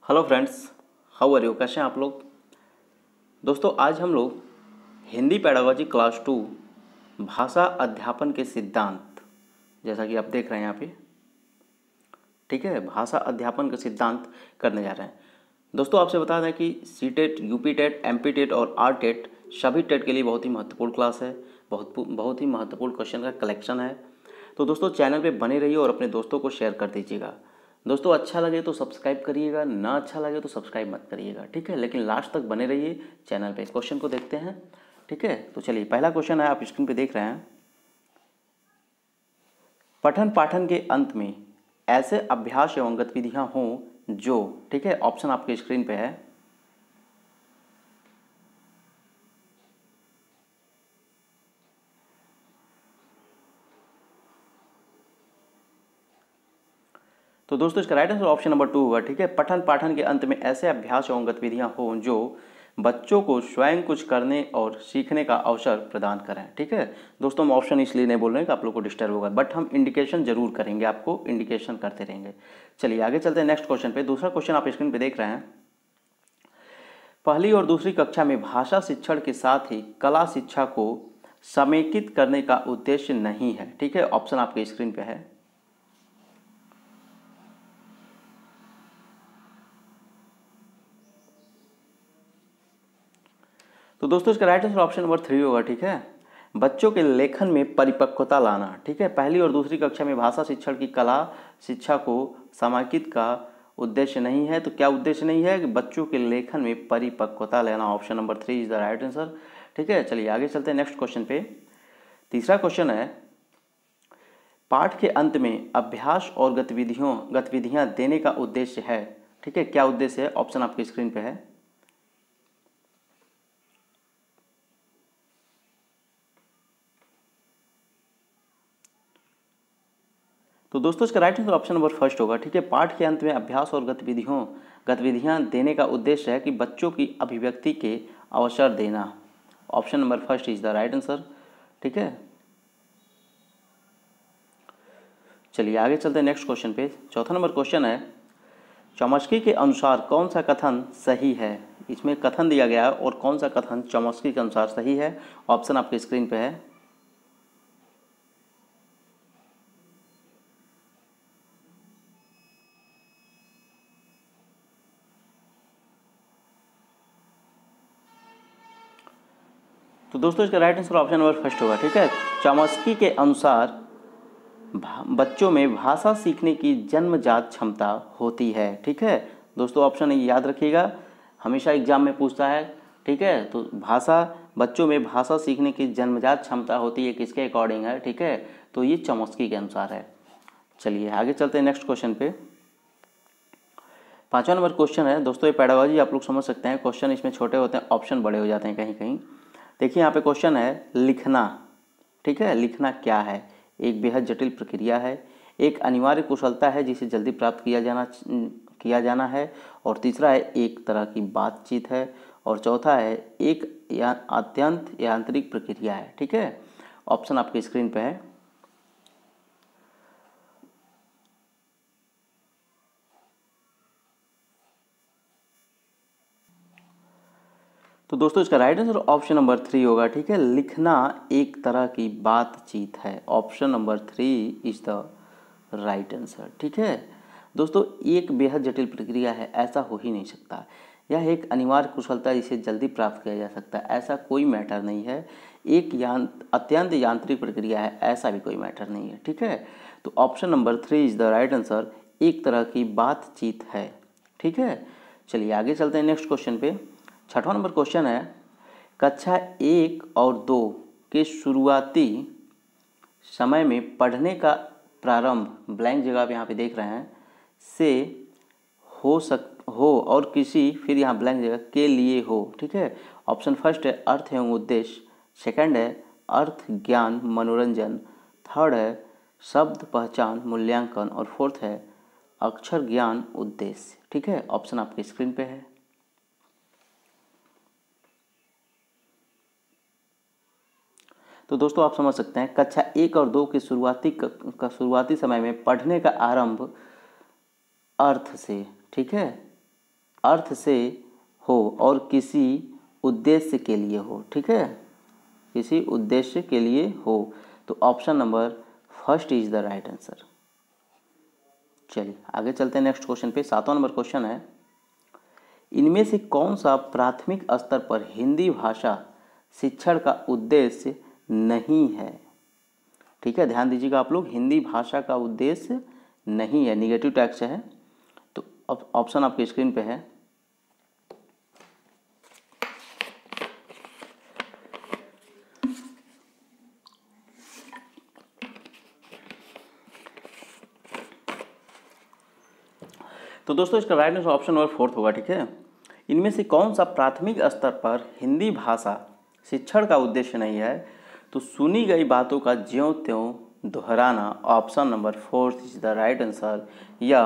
Hello friends, how are you? कैसे हैं आप लोग? दोस्तों, आज हम लोग हिंदी पेडागोजी क्लास 2 भाषा अध्यापन के सिद्धांत, जैसा कि आप देख रहे हैं यहाँ पे, ठीक है, भाषा अध्यापन का सिद्धांत करने जा रहे हैं। दोस्तों, आपसे बता दें कि C TET, UP TET, MP TET और आर टेट सभी टेट के लिए बहुत ही महत्वपूर्ण क्लास है। बहुत ही महत्वपूर्ण क्वेश्चन का कलेक्शन है। तो दोस्तों, चैनल पे बने रहिए और अपने दोस्तों को शेयर कर दीजिएगा। दोस्तों, अच्छा लगे तो सब्सक्राइब करिएगा, ना अच्छा लगे तो सब्सक्राइब मत करिएगा, ठीक है, लेकिन लास्ट तक बने रहिए चैनल पे। क्वेश्चन को देखते हैं, ठीक है। तो चलिए, पहला क्वेश्चन है, आप स्क्रीन पे देख रहे हैं। पठन पाठन के अंत में ऐसे अभ्यास एवं गतिविधियां हों जो, ठीक है, ऑप्शन आपके स्क्रीन पे है। तो दोस्तों, इसका राइट आंसर ऑप्शन नंबर 2 होगा, ठीक है। पठन पाठन के अंत में ऐसे अभ्यास एवं गतिविधियां हों जो बच्चों को स्वयं कुछ करने और सीखने का अवसर प्रदान करें, ठीक है। दोस्तों, हम ऑप्शन इसलिए नहीं बोल रहे हैं कि आप लोग को डिस्टर्ब होगा, बट हम इंडिकेशन जरूर करेंगे, आपको इंडिकेशन करते रहेंगे। चलिए आगे चलते हैं नेक्स्ट क्वेश्चन पे। दूसरा क्वेश्चन आप स्क्रीन पे देख रहे हैं। पहली और दूसरी कक्षा में भाषा शिक्षण के साथ ही कला शिक्षा को समेकित करने का उद्देश्य नहीं है, ठीक है। ऑप्शन आपके स्क्रीन पे है। तो दोस्तों, इसका राइट आंसर ऑप्शन नंबर 3 होगा, ठीक है। बच्चों के लेखन में परिपक्वता लाना, ठीक है। पहली और दूसरी कक्षा में भाषा शिक्षण की कला शिक्षा को समेकित का उद्देश्य नहीं है। तो क्या उद्देश्य नहीं है? कि बच्चों के लेखन में परिपक्वता लाना। Option number 3 is the right answer, ठीक है। चलिए आगे चलते हैं नेक्स्ट क्वेश्चन पे। तीसरा क्वेश्चन है, पाठ के अंत में अभ्यास और गतिविधियां देने का उद्देश्य है, ठीक है। क्या उद्देश्य है? ऑप्शन आपकी स्क्रीन पे है। तो दोस्तों, इसका right answer option number first होगा, ठीक है। पाठ के अंत में अभ्यास और गतिविधियां देने का उद्देश्य है कि बच्चों की अभिव्यक्ति के अवसर देना। Option number first is the right answer, ठीक है। चलिए आगे चलते हैं नेक्स्ट क्वेश्चन पे। चौथा नंबर क्वेश्चन है, चॉम्स्की के अनुसार कौन सा कथन सही है? इसमें कथन दिया गया है और कौन सा कथन चॉम्स्की के अनुसार सही है? ऑप्शन आपके स्क्रीन पे है। तो दोस्तों, इसका right answer option number first होगा, ठीक है। चॉम्स्की के अनुसार बच्चों में भाषा सीखने की जन्मजात क्षमता होती है, ठीक है। दोस्तों, ऑप्शन याद रखिएगा, हमेशा एग्जाम में पूछता है, ठीक है। तो बच्चों में भाषा सीखने की जन्मजात क्षमता होती है, किसके अकॉर्डिंग है, ठीक है। तो ये चॉम्स्की के अनुसार है। चलिए आगे चलते हैं नेक्स्ट क्वेश्चन पे। पांचवा नंबर क्वेश्चन है, दोस्तों ये पेडागोजी आप लोग समझ सकते हैं, क्वेश्चन इसमें छोटे होते हैं, ऑप्शन बड़े हो जाते हैं कहीं कहीं। देखिए यहाँ पे क्वेश्चन है, लिखना, ठीक है। लिखना क्या है? एक बेहद जटिल प्रक्रिया है, एक अनिवार्य कुशलता है जिसे जल्दी प्राप्त किया जाना है, और तीसरा है एक तरह की बातचीत है, और चौथा है एक अत्यंत यांत्रिक प्रक्रिया है, ठीक है। ऑप्शन आपकी स्क्रीन पे है। तो दोस्तों, इसका राइट आंसर ऑप्शन नंबर 3 होगा, ठीक है। लिखना एक तरह की बातचीत है। Option number 3 is the right answer, ठीक है। दोस्तों, एक बेहद जटिल प्रक्रिया है, ऐसा हो ही नहीं सकता। यह एक अनिवार्य कुशलता जिसे जल्दी प्राप्त किया जा सकता है, ऐसा कोई मैटर नहीं है। एक अत्यंत यांत्रिक प्रक्रिया है, ऐसा भी कोई मैटर नहीं है, ठीक है। तो option number 3 is the right answer, एक तरह की बातचीत है, ठीक है। चलिए आगे चलते हैं नेक्स्ट क्वेश्चन पे। छठवां नंबर क्वेश्चन है, कक्षा 1 और 2 के शुरुआती समय में पढ़ने का प्रारंभ, ब्लैंक जगह आप यहाँ पे देख रहे हैं, से हो और किसी, फिर यहाँ ब्लैंक जगह के लिए हो, ठीक है। ऑप्शन फर्स्ट है अर्थ एवं उद्देश्य, सेकंड है अर्थ ज्ञान मनोरंजन, थर्ड है शब्द पहचान मूल्यांकन, और फोर्थ है अक्षर ज्ञान उद्देश्य, ठीक है। ऑप्शन आपके स्क्रीन पे है। तो दोस्तों, आप समझ सकते हैं, कक्षा 1 और 2 के शुरुआती समय में पढ़ने का आरंभ अर्थ से, ठीक है, अर्थ से हो और किसी उद्देश्य के लिए हो, ठीक है, किसी उद्देश्य के लिए हो। तो option number first is the right answer. चलिए आगे चलते हैं नेक्स्ट क्वेश्चन पे। 7वां नंबर क्वेश्चन है, इनमें से कौन सा प्राथमिक स्तर पर हिंदी भाषा शिक्षण का उद्देश्य नहीं है? ठीक है, ध्यान दीजिएगा आप लोग, हिंदी भाषा का उद्देश्य नहीं है, निगेटिव टैक्स है। तो अब ऑप्शन आपके स्क्रीन पे है। तो दोस्तों इसका राइट आंसर ऑप्शन नंबर 4 होगा, ठीक है। इनमें से कौन सा प्राथमिक स्तर पर हिंदी भाषा शिक्षण का उद्देश्य नहीं है? तो सुनी गई बातों का ज्यों त्यों दोहराना, option number 4 is the right answer. या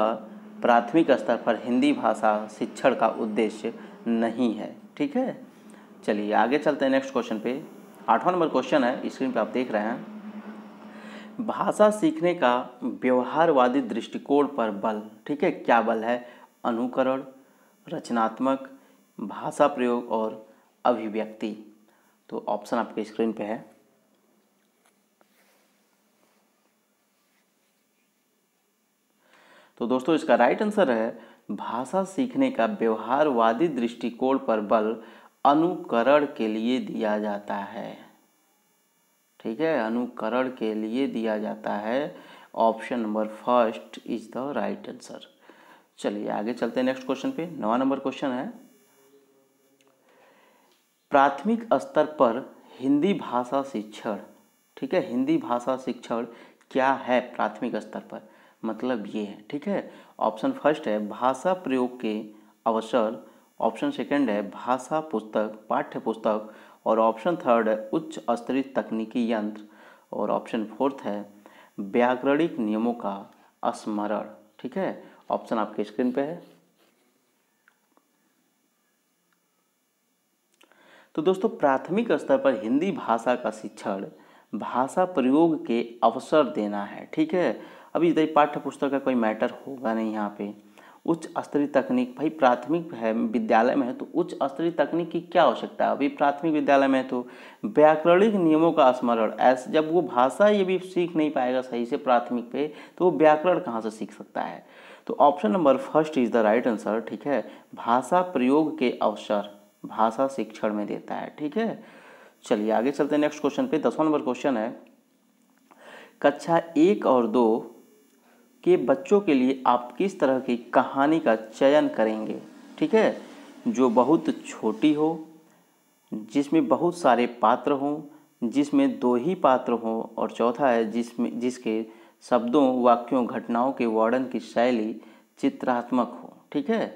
प्राथमिक स्तर पर हिंदी भाषा शिक्षण का उद्देश्य नहीं है, ठीक है। चलिए आगे चलते हैं नेक्स्ट क्वेश्चन पे। 8वां नंबर क्वेश्चन है, स्क्रीन पे आप देख रहे हैं, भाषा सीखने का व्यवहारवादी दृष्टिकोण पर बल, ठीक है, क्या बल है? अनुकरण, रचनात्मक, भाषा प्रयोग और अभिव्यक्ति। तो ऑप्शन आपके स्क्रीन पे है। तो दोस्तों इसका राइट आंसर है, भाषा सीखने का व्यवहारवादी दृष्टिकोण पर बल अनुकरण के लिए दिया जाता है, ठीक है, अनुकरण के लिए दिया जाता है। Option number first is the right answer. चलिए आगे चलते हैं नेक्स्ट क्वेश्चन पे। 9वां नंबर क्वेश्चन है, प्राथमिक स्तर पर हिंदी भाषा शिक्षण, ठीक है, हिंदी भाषा शिक्षण क्या है प्राथमिक स्तर पर? मतलब ये है, ठीक है। ऑप्शन फर्स्ट है भाषा प्रयोग के अवसर, ऑप्शन सेकंड है भाषा पुस्तक, पाठ्य पुस्तक, और ऑप्शन थर्ड है उच्च स्तरीय तकनीकी यंत्र, और ऑप्शन फोर्थ है व्याकरणिक नियमों का स्मरण, ठीक है। ऑप्शन आपके स्क्रीन पे है। तो दोस्तों प्राथमिक स्तर पर हिंदी भाषा का शिक्षण भाषा प्रयोग के अवसर देना है, ठीक है। अभी पाठ्य पुस्तक का कोई मैटर होगा नहीं यहाँ पे। उच्च स्तरीय तकनीक, भाई प्राथमिक है, विद्यालय में है तो उच्च स्तरीय तकनीक की क्या आवश्यकता है? अभी प्राथमिक विद्यालय में है तो व्याकरणिक नियमों का स्मरण, ऐसे जब वो भाषा ये भी सीख नहीं पाएगा सही से प्राथमिक पे, तो वो व्याकरण कहाँ से सीख सकता है? तो option number first is the right answer, ठीक है। भाषा प्रयोग के अवसर भाषा शिक्षण में देता है, ठीक है। चलिए आगे चलते हैं नेक्स्ट क्वेश्चन पे। 10वां नंबर क्वेश्चन है, कक्षा 1 और 2 के बच्चों के लिए आप किस तरह की कहानी का चयन करेंगे? ठीक है, जो बहुत छोटी हो, जिसमें बहुत सारे पात्र हों, जिसमें 2 ही पात्र हों, और चौथा है जिसके शब्दों, वाक्यों, घटनाओं के वर्णन की शैली चित्रात्मक हो, ठीक है।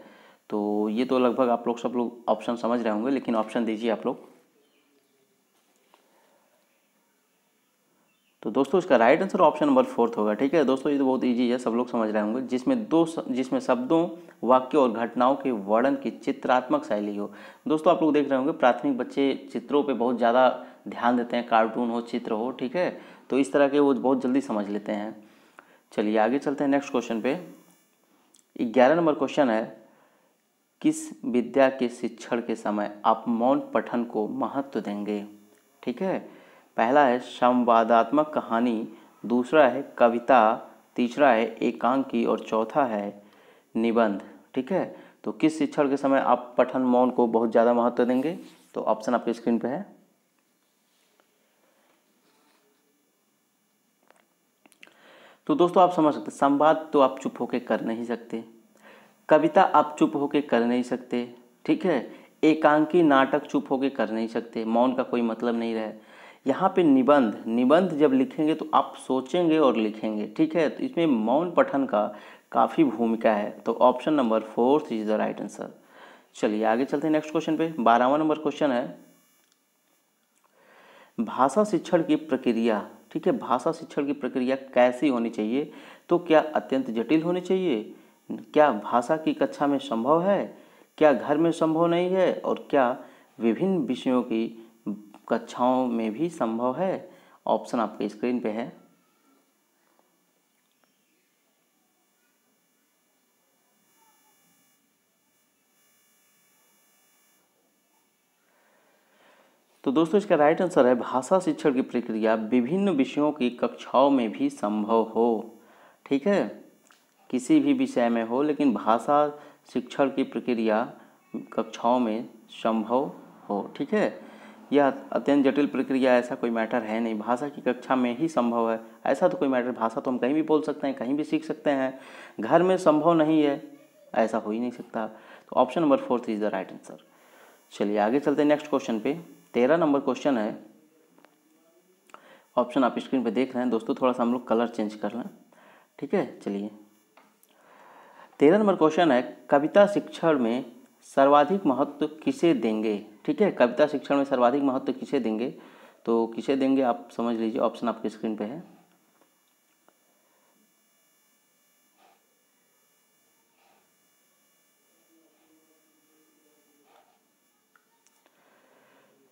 तो ये तो लगभग आप लोग सब लोग ऑप्शन समझ रहे होंगे, लेकिन ऑप्शन दीजिए आप लोग। तो दोस्तों इसका राइट आंसर ऑप्शन नंबर 4 होगा, ठीक है। दोस्तों ये तो बहुत इजी है, सब लोग समझ रहे होंगे, जिसमें शब्दों, वाक्यों और घटनाओं के वर्णन की चित्रात्मक शैली हो। दोस्तों आप लोग देख रहे होंगे प्राथमिक बच्चे चित्रों पे बहुत ज़्यादा ध्यान देते हैं, कार्टून हो, चित्र हो, ठीक है, तो इस तरह के वो बहुत जल्दी समझ लेते हैं। चलिए आगे चलते हैं नेक्स्ट क्वेश्चन पे। 11 नंबर क्वेश्चन है, किस विद्या के शिक्षण के समय आप मौन पठन को महत्व देंगे? ठीक है, पहला है संवादात्मक कहानी, दूसरा है कविता, तीसरा है एकांकी, और चौथा है निबंध, ठीक है। तो किस शिक्षण के समय आप पठन मौन को बहुत ज़्यादा महत्व देंगे? तो ऑप्शन आपके स्क्रीन पे है। तो दोस्तों आप समझ सकते, संवाद तो आप चुप होकर कर नहीं सकते, कविता आप चुप होकर कर नहीं सकते, ठीक है, एकांकी नाटक चुप होकर कर नहीं सकते, मौन का कोई मतलब नहीं रहे। यहाँ पे निबंध जब लिखेंगे तो आप सोचेंगे और लिखेंगे, ठीक है, तो इसमें मौन पठन का काफ़ी भूमिका है। तो option number 4 is the right answer. चलिए आगे चलते हैं नेक्स्ट क्वेश्चन पे। 12वां नंबर क्वेश्चन है, भाषा शिक्षण की प्रक्रिया, ठीक है, भाषा शिक्षण की प्रक्रिया कैसी होनी चाहिए? तो क्या अत्यंत जटिल होनी चाहिए? क्या भाषा की कक्षा में संभव है? क्या घर में संभव नहीं है? और क्या विभिन्न विषयों की कक्षाओं में भी संभव है? ऑप्शन आपके स्क्रीन पे है। तो दोस्तों इसका राइट आंसर है भाषा शिक्षण की प्रक्रिया विभिन्न विषयों की कक्षाओं में भी संभव हो। ठीक है, किसी भी विषय में हो लेकिन भाषा शिक्षण की प्रक्रिया कक्षाओं में संभव हो। ठीक है, यह अत्यंत जटिल प्रक्रिया, ऐसा कोई मैटर है नहीं, भाषा की कक्षा में ही संभव है। ऐसा तो कोई मैटर, भाषा तो हम कहीं भी बोल सकते हैं, कहीं भी सीख सकते हैं, घर में संभव नहीं है, ऐसा हो ही नहीं सकता। तो option number 4 is the right answer. चलिए आगे चलते हैं नेक्स्ट क्वेश्चन पे। 13 नंबर क्वेश्चन है, ऑप्शन आप स्क्रीन पे देख रहे हैं दोस्तों, थोड़ा सा हम लोग कलर चेंज कर लें। ठीक है, चलिए 13 नंबर क्वेश्चन है, कविता शिक्षण में सर्वाधिक महत्व किसे देंगे। ठीक है, कविता शिक्षण में सर्वाधिक महत्व किसे देंगे, तो किसे देंगे आप समझ लीजिए, ऑप्शन आपके स्क्रीन पे है।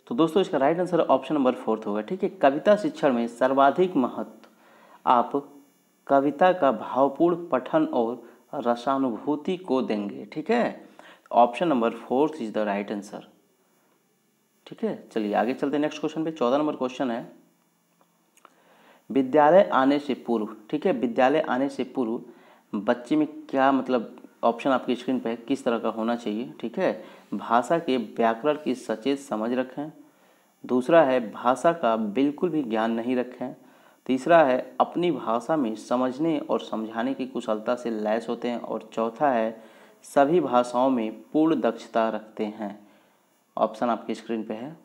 तो दोस्तों इसका राइट आंसर ऑप्शन नंबर 4 होगा। ठीक है, कविता शिक्षण में सर्वाधिक महत्व आप कविता का भावपूर्ण पठन और रसानुभूति को देंगे। ठीक है, option number 4 is the right answer. ठीक है, चलिए आगे चलते हैं नेक्स्ट क्वेश्चन पे। 14 नंबर क्वेश्चन है, विद्यालय आने से पूर्व। ठीक है, विद्यालय आने से पूर्व बच्चे में क्या मतलब, ऑप्शन आपकी स्क्रीन पे है, किस तरह का होना चाहिए। ठीक है, भाषा के व्याकरण की सचेत समझ रखें। दूसरा है भाषा का बिल्कुल भी ज्ञान नहीं रखें। तीसरा है अपनी भाषा में समझने और समझाने की कुशलता से लैस होते हैं। और चौथा है सभी भाषाओं में पूर्ण दक्षता रखते हैं। ऑप्शन आपकी स्क्रीन पे है।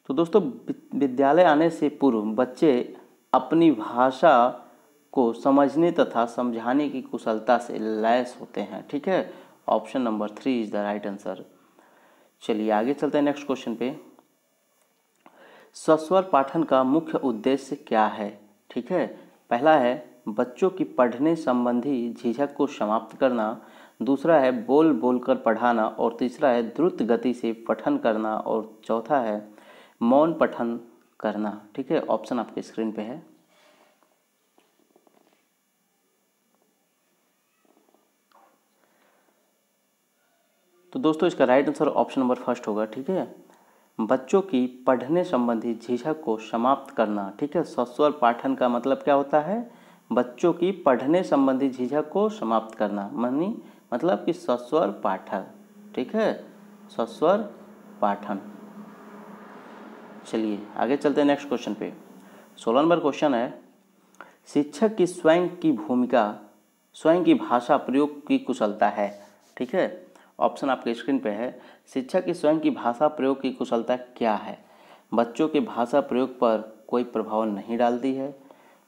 तो दोस्तों विद्यालय आने से पूर्व बच्चे अपनी भाषा को समझने तथा समझाने की कुशलता से लैस होते हैं। ठीक है, option number 3 is the right answer. चलिए आगे चलते हैं नेक्स्ट क्वेश्चन पे। सस्वर पाठन का मुख्य उद्देश्य क्या है। ठीक है, पहला है बच्चों की पढ़ने संबंधी झिझक को समाप्त करना। दूसरा है बोल बोलकर पढ़ाना। और तीसरा है द्रुत गति से पठन करना। और चौथा है मौन पठन करना। ठीक है, ऑप्शन आपके स्क्रीन पे है। तो दोस्तों इसका राइट आंसर ऑप्शन नंबर 1 होगा। ठीक है, बच्चों की पढ़ने संबंधी झिझक को समाप्त करना। ठीक है, सस्वर पाठन का मतलब क्या होता है, बच्चों की पढ़ने संबंधी झिझक को समाप्त करना, मतलब कि सस्वर पाठन। ठीक है, सस्वर पाठन। चलिए आगे चलते हैं नेक्स्ट क्वेश्चन पे। 16 नंबर क्वेश्चन है, शिक्षक की स्वयं की भूमिका स्वयं की भाषा प्रयोग की कुशलता है। ठीक है, ऑप्शन आपके स्क्रीन पे है। शिक्षक की स्वयं की भाषा प्रयोग की कुशलता क्या है। बच्चों के भाषा प्रयोग पर कोई प्रभाव नहीं डालती है।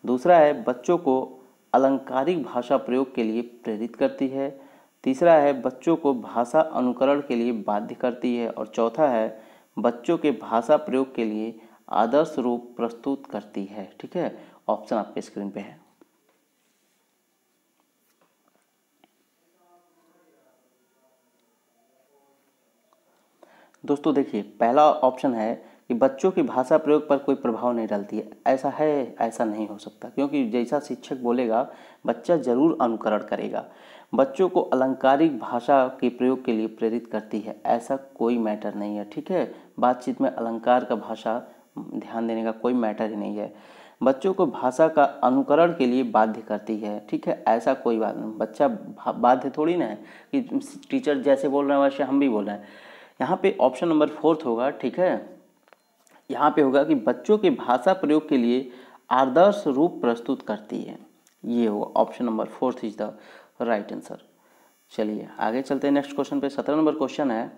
दूसरा है बच्चों को अलंकारिक भाषा प्रयोग के लिए प्रेरित करती है। तीसरा है बच्चों को भाषा अनुकरण के लिए बाध्य करती है। और चौथा है बच्चों के भाषा प्रयोग के लिए आदर्श रूप प्रस्तुत करती है। ठीक है, ऑप्शन आपके स्क्रीन पे है। दोस्तों देखिए, पहला ऑप्शन है कि बच्चों की भाषा प्रयोग पर कोई प्रभाव नहीं डालती है। ऐसा है, ऐसा नहीं हो सकता, क्योंकि जैसा शिक्षक बोलेगा बच्चा जरूर अनुकरण करेगा। बच्चों को अलंकारिक भाषा के प्रयोग के लिए प्रेरित करती है, ऐसा कोई मैटर नहीं है। ठीक है, बातचीत में अलंकार का भाषा ध्यान देने का कोई मैटर ही नहीं है। बच्चों को भाषा का अनुकरण के लिए बाध्य करती है। ठीक है, ऐसा कोई बात नहीं, बच्चा बाध्य थोड़ी ना है कि टीचर जैसे बोल रहे हैं वैसे हम भी बोल रहे हैं। यहाँ पे ऑप्शन नंबर 4 होगा। ठीक है, यहाँ पे होगा कि बच्चों के भाषा प्रयोग के लिए आदर्श रूप प्रस्तुत करती है, ये होगा option number 4 is the right answer. चलिए आगे चलते हैं नेक्स्ट क्वेश्चन पे। 17 नंबर क्वेश्चन है,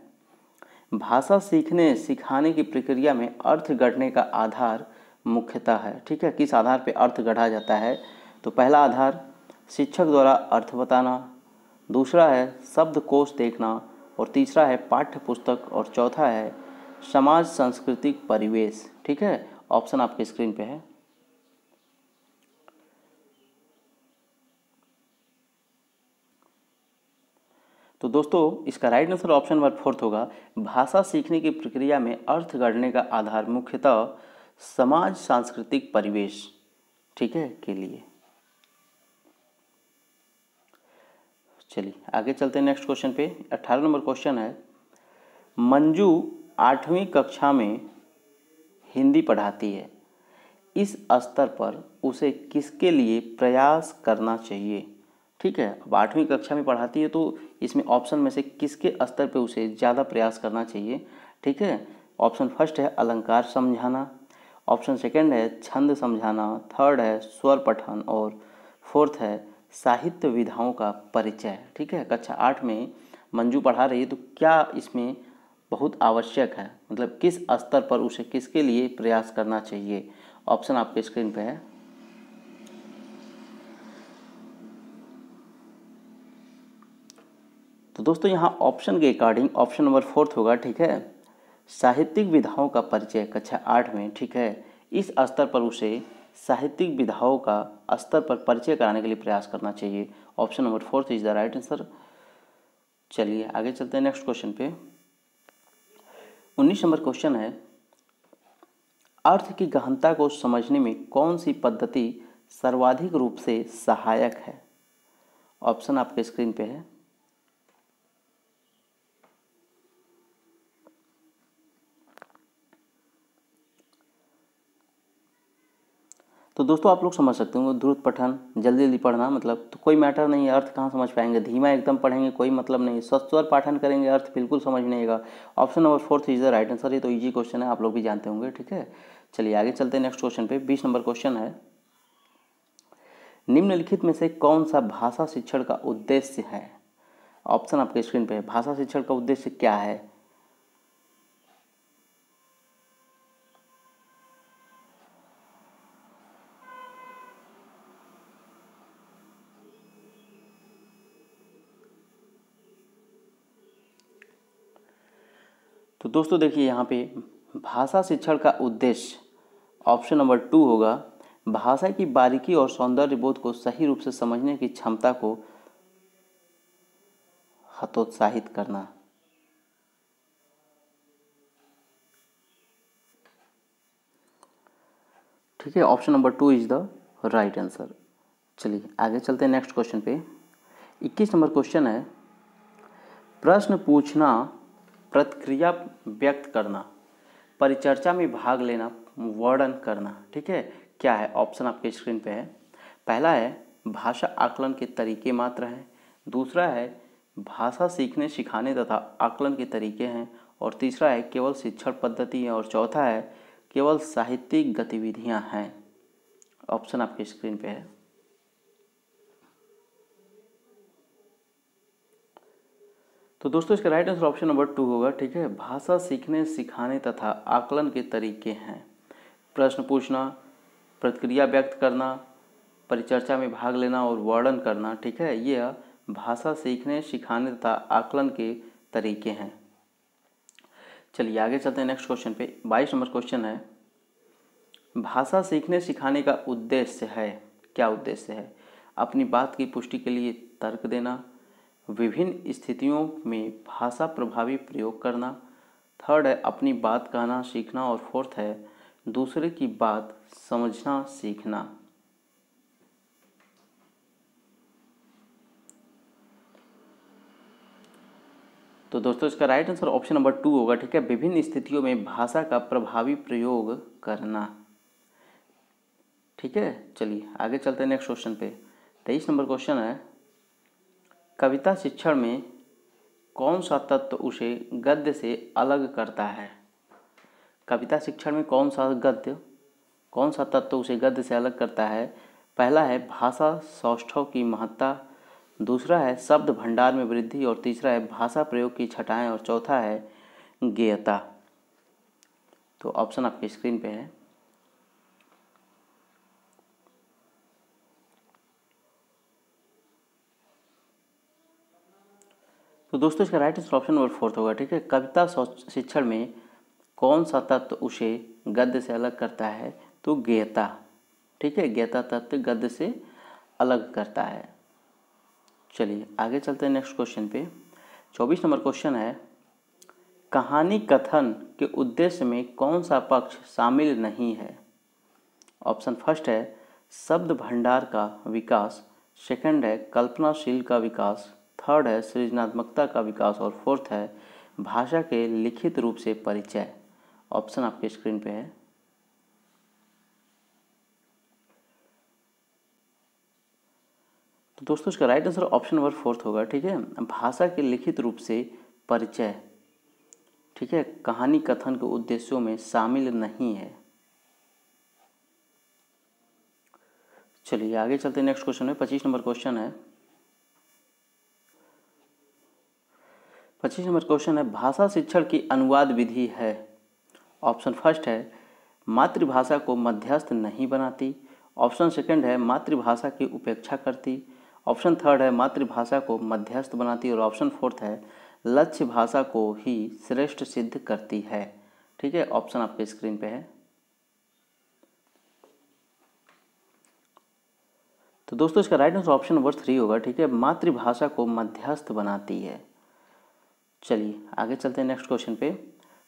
भाषा सीखने सिखाने की प्रक्रिया में अर्थ गढ़ने का आधार मुख्यतः है। ठीक है, किस आधार पे अर्थ गढ़ा जाता है, तो पहला आधार शिक्षक द्वारा अर्थ बताना। दूसरा है शब्दकोश देखना। और तीसरा है पाठ्य पुस्तक। और चौथा है समाज सांस्कृतिक परिवेश। ठीक है, ऑप्शन आपके स्क्रीन पे है। तो दोस्तों इसका राइट आंसर ऑप्शन नंबर 4 होगा। भाषा सीखने की प्रक्रिया में अर्थ गढ़ने का आधार मुख्यतः समाज सांस्कृतिक परिवेश, ठीक है, के लिए। चलिए आगे चलते हैं नेक्स्ट क्वेश्चन पे। 18 नंबर क्वेश्चन है, मंजू 8वीं कक्षा में हिंदी पढ़ाती है, इस स्तर पर उसे किसके लिए प्रयास करना चाहिए। ठीक है, अब 8वीं कक्षा में पढ़ाती है तो इसमें ऑप्शन में से किसके स्तर पे उसे ज़्यादा प्रयास करना चाहिए। ठीक है, ऑप्शन फर्स्ट है अलंकार समझाना, ऑप्शन सेकंड है छंद समझाना, थर्ड है स्वर पठन और फोर्थ है साहित्य विधाओं का परिचय। ठीक है, कक्षा 8 में मंजू पढ़ा रही है तो क्या इसमें बहुत आवश्यक है, मतलब किस स्तर पर उसे किसके लिए प्रयास करना चाहिए। ऑप्शन आपके स्क्रीन पे है। तो दोस्तों यहाँ ऑप्शन के अकॉर्डिंग ऑप्शन नंबर फोर्थ होगा। ठीक है, साहित्यिक विधाओं का परिचय कक्षा 8 में। ठीक है, इस स्तर पर उसे साहित्यिक विधाओं का स्तर पर परिचय कराने के लिए प्रयास करना चाहिए। Option number fourth is the right answer. चलिए आगे चलते हैं नेक्स्ट क्वेश्चन पे। 19 नंबर क्वेश्चन है, अर्थ की गहनता को समझने में कौन सी पद्धति सर्वाधिक रूप से सहायक है। ऑप्शन आपके स्क्रीन पे है। तो दोस्तों आप लोग समझ सकते हो द्रुत पठन, जल्दी जल्दी पढ़ना, मतलब तो कोई मैटर नहीं है, अर्थ कहाँ समझ पाएंगे, धीमा एकदम पढ़ेंगे कोई मतलब नहीं, सस्वर पाठन करेंगे अर्थ बिल्कुल समझ नहीं आएगा। Option number fourth is the right answer. ये तो इजी क्वेश्चन है, आप लोग भी जानते होंगे। ठीक है, चलिए आगे चलते हैं नेक्स्ट क्वेश्चन पे। 20 नंबर क्वेश्चन है, निम्नलिखित में से कौन सा भाषा शिक्षण का उद्देश्य है। ऑप्शन आपके स्क्रीन पे है। भाषा शिक्षण का उद्देश्य क्या है। तो दोस्तों देखिए यहाँ पे भाषा शिक्षण का उद्देश्य ऑप्शन नंबर 2 होगा, भाषा की बारीकी और सौंदर्य बोध को सही रूप से समझने की क्षमता को हतोत्साहित करना। ठीक है, option number 2 is the right answer. चलिए आगे चलते हैं नेक्स्ट क्वेश्चन पे। 21 नंबर क्वेश्चन है, प्रश्न पूछना, प्रतिक्रिया व्यक्त करना, परिचर्चा में भाग लेना, वर्णन करना। ठीक है, क्या है। ऑप्शन आपके स्क्रीन पे है। पहला है भाषा आकलन के तरीके मात्र हैं, दूसरा है भाषा सीखने सिखाने तथा आकलन के तरीके हैं, और तीसरा है केवल शिक्षण पद्धति है, और चौथा है केवल साहित्यिक गतिविधियां हैं। ऑप्शन आपके स्क्रीन पे है। तो दोस्तों इसका राइट आंसर ऑप्शन नंबर 2 होगा। ठीक है, भाषा सीखने सिखाने तथा आकलन के तरीके हैं प्रश्न पूछना, प्रतिक्रिया व्यक्त करना, परिचर्चा में भाग लेना और वर्णन करना। ठीक है, ये भाषा सीखने सिखाने तथा आकलन के तरीके हैं। चलिए आगे चलते हैं नेक्स्ट क्वेश्चन पे। 22 नंबर क्वेश्चन है, भाषा सीखने सिखाने का उद्देश्य है, क्या उद्देश्य है। अपनी बात की पुष्टि के लिए तर्क देना, विभिन्न स्थितियों में भाषा प्रभावी प्रयोग करना, थर्ड है अपनी बात कहना सीखना, और फोर्थ है दूसरे की बात समझना सीखना। तो दोस्तों इसका राइट आंसर ऑप्शन नंबर 2 होगा। ठीक है, विभिन्न स्थितियों में भाषा का प्रभावी प्रयोग करना। ठीक है, चलिए आगे चलते हैं नेक्स्ट क्वेश्चन पे। 23 नंबर क्वेश्चन है, कविता शिक्षण में कौन सा तत्व उसे गद्य से अलग करता है। कविता शिक्षण में कौन सा तत्व उसे गद्य से अलग करता है। पहला है भाषा सौष्ठव की महत्ता, दूसरा है शब्द भंडार में वृद्धि, और तीसरा है भाषा प्रयोग की छटाएं, और चौथा है गेयता। तो ऑप्शन आपकी स्क्रीन पे है। तो दोस्तों इसका राइट आंसर ऑप्शन नंबर 4 होगा। ठीक है, कविता शिक्षण में कौन सा तत्व उसे गद्य से अलग करता है, तो गेयता। ठीक है, गेयता तत्व गद्य से अलग करता है। चलिए आगे चलते हैं नेक्स्ट क्वेश्चन पे। 24 नंबर क्वेश्चन है, कहानी कथन के उद्देश्य में कौन सा पक्ष शामिल नहीं है। ऑप्शन फर्स्ट है शब्द भंडार का विकास, सेकंड है कल्पनाशील का विकास, थर्ड है सृजनात्मकता का विकास और फोर्थ है भाषा के लिखित रूप से परिचय। ऑप्शन आपके स्क्रीन पे है। तो दोस्तों इसका right answer option number fourth होगा, ठीक है, भाषा के लिखित रूप से परिचय, ठीक है, कहानी कथन के उद्देश्यों में शामिल नहीं है। चलिए आगे चलते हैं नेक्स्ट क्वेश्चन में। 25 नंबर क्वेश्चन है। 25 नंबर क्वेश्चन है भाषा शिक्षण की अनुवाद विधि है। ऑप्शन फर्स्ट है मातृभाषा को मध्यस्थ नहीं बनाती। ऑप्शन सेकंड है मातृभाषा की उपेक्षा करती। ऑप्शन थर्ड है मातृभाषा को मध्यस्थ बनाती और ऑप्शन फोर्थ है लक्ष्य भाषा को ही श्रेष्ठ सिद्ध करती है। ठीक है, ऑप्शन आपके स्क्रीन पे है। तो दोस्तों इसका राइट आंसर ऑप्शन नंबर 3 होगा, ठीक है, मातृभाषा को मध्यस्थ बनाती है। चलिए आगे चलते हैं नेक्स्ट क्वेश्चन पे।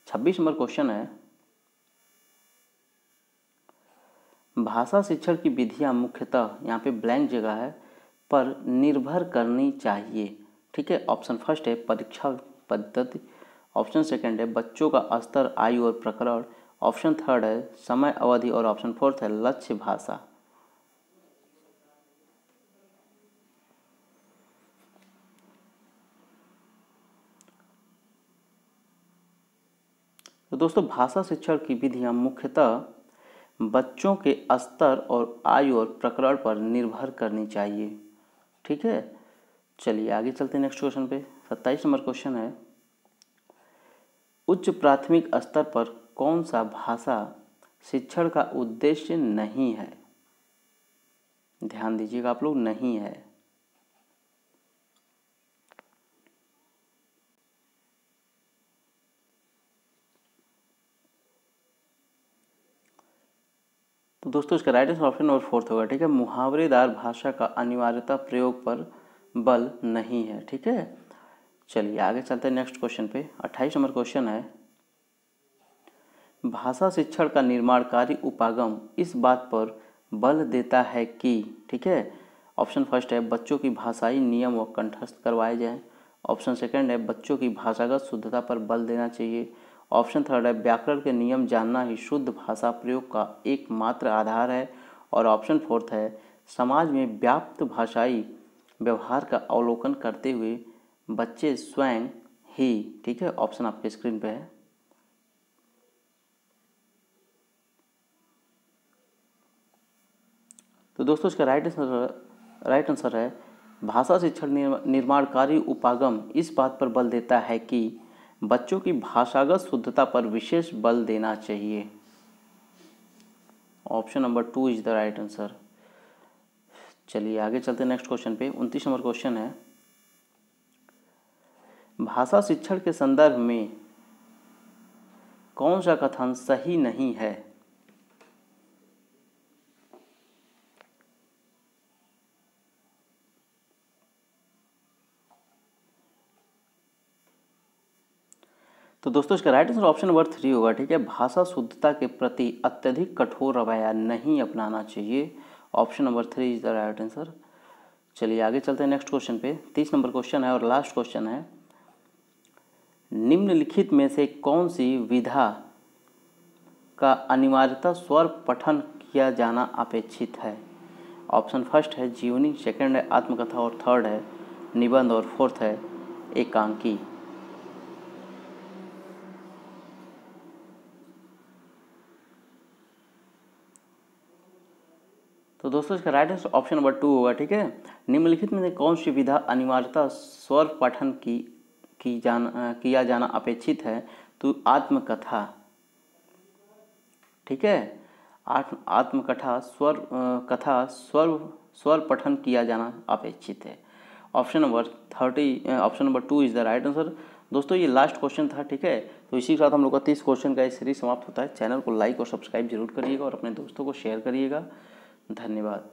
26 नंबर क्वेश्चन है भाषा शिक्षण की विधियां मुख्यतः, यहाँ पे ब्लैंक जगह है, पर निर्भर करनी चाहिए। ठीक है, ऑप्शन फर्स्ट है परीक्षा पद्धति। ऑप्शन सेकंड है बच्चों का स्तर, आयु और प्रकरण। ऑप्शन थर्ड है समय अवधि और ऑप्शन फोर्थ है लक्ष्य भाषा। तो दोस्तों भाषा शिक्षण की विधियां मुख्यतः बच्चों के स्तर और आयु और प्रकरण पर निर्भर करनी चाहिए। ठीक है, चलिए आगे चलते हैं नेक्स्ट क्वेश्चन पे। 27 नंबर क्वेश्चन है उच्च प्राथमिक स्तर पर कौन सा भाषा शिक्षण का उद्देश्य नहीं है। ध्यान दीजिएगा आप लोग, नहीं है। तो दोस्तों इसका right answer option number fourth होगा। ठीक है, मुहावरेदार भाषा का अनिवार्यता प्रयोग पर बल नहीं है। ठीक है, चलिए आगे चलते हैं नेक्स्ट क्वेश्चन पे। 28 नंबर क्वेश्चन है भाषा शिक्षण का निर्माणकारी उपागम इस बात पर बल देता है कि, ठीक है, ऑप्शन फर्स्ट है बच्चों की भाषाई नियम व कंठस्थ करवाए जाएं। ऑप्शन सेकंड है बच्चों की भाषागत शुद्धता पर बल देना चाहिए। ऑप्शन थर्ड है व्याकरण के नियम जानना ही शुद्ध भाषा प्रयोग का एकमात्र आधार है। और ऑप्शन फोर्थ है समाज में व्याप्त भाषाई व्यवहार का अवलोकन करते हुए बच्चे स्वयं ही, ठीक है, ऑप्शन आपके स्क्रीन पे है। तो दोस्तों इसका राइट आंसर है भाषा शिक्षण निर्माणकारी उपागम इस बात पर बल देता है कि बच्चों की भाषागत शुद्धता पर विशेष बल देना चाहिए। Option number 2 is the right answer. चलिए आगे चलते हैं नेक्स्ट क्वेश्चन पे। 29 नंबर क्वेश्चन है भाषा शिक्षण के संदर्भ में कौन सा कथन सही नहीं है। तो दोस्तों इसका राइट आंसर ऑप्शन नंबर 3 होगा। ठीक है, भाषा शुद्धता के प्रति अत्यधिक कठोर रवैया नहीं अपनाना चाहिए। Option number 3 is the right answer. चलिए आगे चलते हैं नेक्स्ट क्वेश्चन पे। 30 नंबर क्वेश्चन है और लास्ट क्वेश्चन है निम्नलिखित में से कौन सी विधा का अनिवार्यता स्वर पठन किया जाना अपेक्षित है। ऑप्शन फर्स्ट है जीवनी, सेकंड है आत्मकथा और थर्ड है निबंध और फोर्थ है एकांकी। तो दोस्तों इसका राइट आंसर ऑप्शन नंबर 2 होगा। ठीक है, निम्नलिखित में से कौन सी विधा अनिवार्यता स्वर पठन किया जाना अपेक्षित है। तो आत्मकथा, ठीक है, आत्मकथा स्वर पठन किया जाना अपेक्षित है। Option number 2 is the right answer. दोस्तों ये लास्ट क्वेश्चन था। ठीक है, तो इसी के साथ हम लोग का 30 क्वेश्चन का सीरीज समाप्त होता है। चैनल को लाइक और सब्सक्राइब जरूर करिएगा और अपने दोस्तों को शेयर करिएगा। धन्यवाद।